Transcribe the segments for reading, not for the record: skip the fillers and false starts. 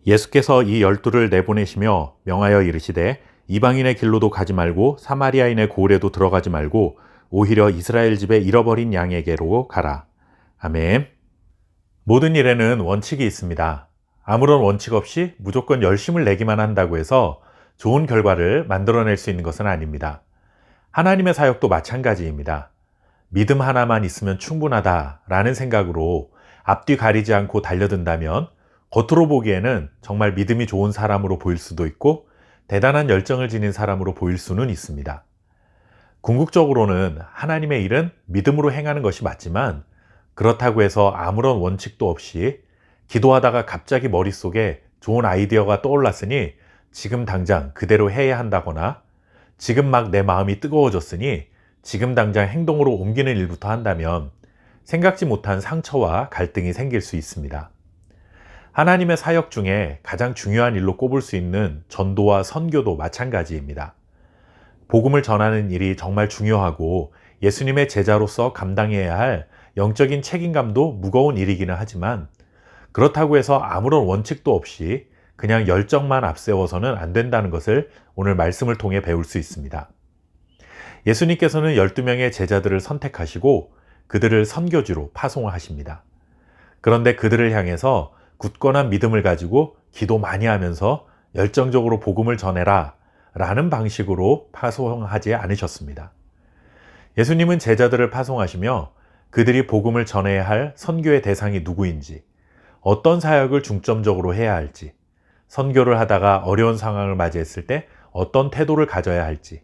예수께서 이 열두를 내보내시며 명하여 이르시되 이방인의 길로도 가지 말고 사마리아인의 고을에도 들어가지 말고 오히려 이스라엘 집에 잃어버린 양에게로 가라. 아멘. 모든 일에는 원칙이 있습니다. 아무런 원칙 없이 무조건 열심을 내기만 한다고 해서 좋은 결과를 만들어낼 수 있는 것은 아닙니다. 하나님의 사역도 마찬가지입니다. 믿음 하나만 있으면 충분하다라는 생각으로 앞뒤 가리지 않고 달려든다면 겉으로 보기에는 정말 믿음이 좋은 사람으로 보일 수도 있고 대단한 열정을 지닌 사람으로 보일 수는 있습니다. 궁극적으로는 하나님의 일은 믿음으로 행하는 것이 맞지만 그렇다고 해서 아무런 원칙도 없이 기도하다가 갑자기 머릿속에 좋은 아이디어가 떠올랐으니 지금 당장 그대로 해야 한다거나 지금 막 내 마음이 뜨거워졌으니 지금 당장 행동으로 옮기는 일부터 한다면 생각지 못한 상처와 갈등이 생길 수 있습니다. 하나님의 사역 중에 가장 중요한 일로 꼽을 수 있는 전도와 선교도 마찬가지입니다. 복음을 전하는 일이 정말 중요하고 예수님의 제자로서 감당해야 할 영적인 책임감도 무거운 일이기는 하지만 그렇다고 해서 아무런 원칙도 없이 그냥 열정만 앞세워서는 안 된다는 것을 오늘 말씀을 통해 배울 수 있습니다. 예수님께서는 12명의 제자들을 선택하시고 그들을 선교지로 파송을 하십니다. 그런데 그들을 향해서 굳건한 믿음을 가지고 기도 많이 하면서 열정적으로 복음을 전해라 라는 방식으로 파송하지 않으셨습니다. 예수님은 제자들을 파송하시며 그들이 복음을 전해야 할 선교의 대상이 누구인지, 어떤 사역을 중점적으로 해야 할지, 선교를 하다가 어려운 상황을 맞이했을 때 어떤 태도를 가져야 할지,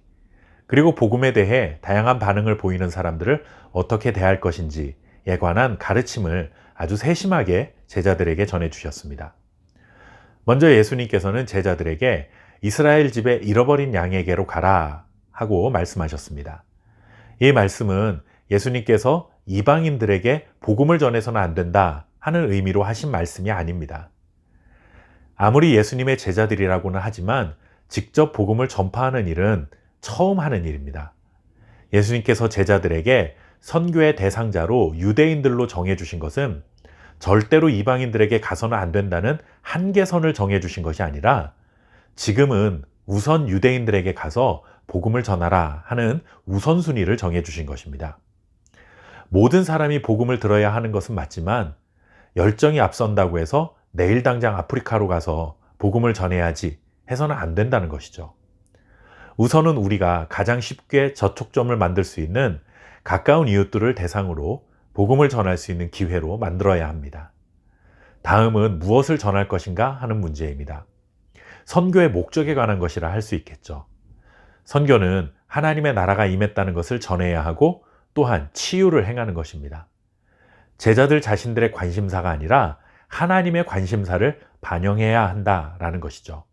그리고 복음에 대해 다양한 반응을 보이는 사람들을 어떻게 대할 것인지에 관한 가르침을 아주 세심하게 제자들에게 전해주셨습니다. 먼저 예수님께서는 제자들에게 이스라엘 집에 잃어버린 양에게로 가라 하고 말씀하셨습니다. 이 말씀은 예수님께서 이방인들에게 복음을 전해서는 안 된다 하는 의미로 하신 말씀이 아닙니다. 아무리 예수님의 제자들이라고는 하지만 직접 복음을 전파하는 일은 처음 하는 일입니다. 예수님께서 제자들에게 선교의 대상자로 유대인들로 정해주신 것은 절대로 이방인들에게 가서는 안 된다는 한계선을 정해주신 것이 아니라 지금은 우선 유대인들에게 가서 복음을 전하라 하는 우선순위를 정해주신 것입니다. 모든 사람이 복음을 들어야 하는 것은 맞지만 열정이 앞선다고 해서 내일 당장 아프리카로 가서 복음을 전해야지 해서는 안 된다는 것이죠. 우선은 우리가 가장 쉽게 접촉점을 만들 수 있는 가까운 이웃들을 대상으로 복음을 전할 수 있는 기회로 만들어야 합니다. 다음은 무엇을 전할 것인가 하는 문제입니다. 선교의 목적에 관한 것이라 할 수 있겠죠. 선교는 하나님의 나라가 임했다는 것을 전해야 하고 또한 치유를 행하는 것입니다. 제자들 자신들의 관심사가 아니라 하나님의 관심사를 반영해야 한다라는 것이죠.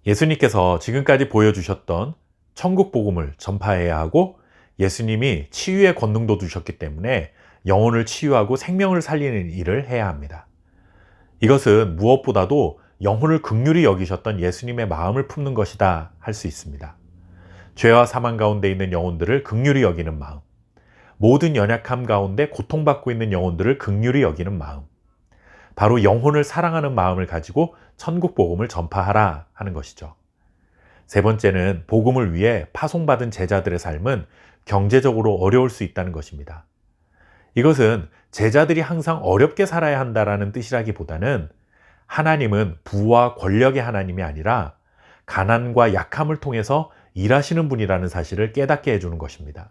예수님께서 지금까지 보여주셨던 천국 복음을 전파해야 하고 예수님이 치유의 권능도 주셨기 때문에 영혼을 치유하고 생명을 살리는 일을 해야 합니다. 이것은 무엇보다도 영혼을 긍휼히 여기셨던 예수님의 마음을 품는 것이다 할 수 있습니다. 죄와 사망 가운데 있는 영혼들을 긍휼히 여기는 마음, 모든 연약함 가운데 고통받고 있는 영혼들을 긍휼히 여기는 마음, 바로 영혼을 사랑하는 마음을 가지고 천국 복음을 전파하라 하는 것이죠. 세 번째는 복음을 위해 파송받은 제자들의 삶은 경제적으로 어려울 수 있다는 것입니다. 이것은 제자들이 항상 어렵게 살아야 한다라는 뜻이라기보다는 하나님은 부와 권력의 하나님이 아니라 가난과 약함을 통해서 일하시는 분이라는 사실을 깨닫게 해주는 것입니다.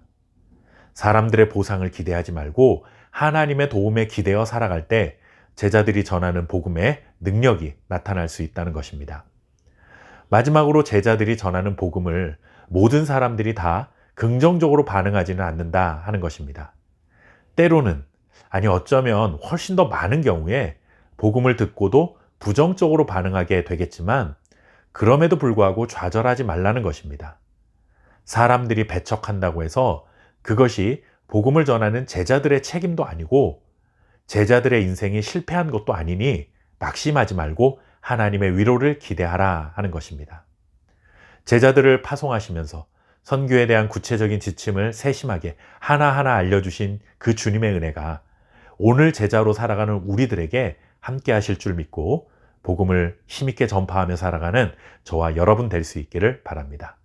사람들의 보상을 기대하지 말고 하나님의 도움에 기대어 살아갈 때 제자들이 전하는 복음의 능력이 나타날 수 있다는 것입니다. 마지막으로 제자들이 전하는 복음을 모든 사람들이 다 긍정적으로 반응하지는 않는다 하는 것입니다. 때로는, 아니 어쩌면 훨씬 더 많은 경우에 복음을 듣고도 부정적으로 반응하게 되겠지만 그럼에도 불구하고 좌절하지 말라는 것입니다. 사람들이 배척한다고 해서 그것이 복음을 전하는 제자들의 책임도 아니고 제자들의 인생이 실패한 것도 아니니 낙심하지 말고 하나님의 위로를 기대하라 하는 것입니다. 제자들을 파송하시면서 선교에 대한 구체적인 지침을 세심하게 하나하나 알려주신 그 주님의 은혜가 오늘 제자로 살아가는 우리들에게 함께 하실 줄 믿고 복음을 힘있게 전파하며 살아가는 저와 여러분 될 수 있기를 바랍니다.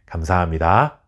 감사합니다.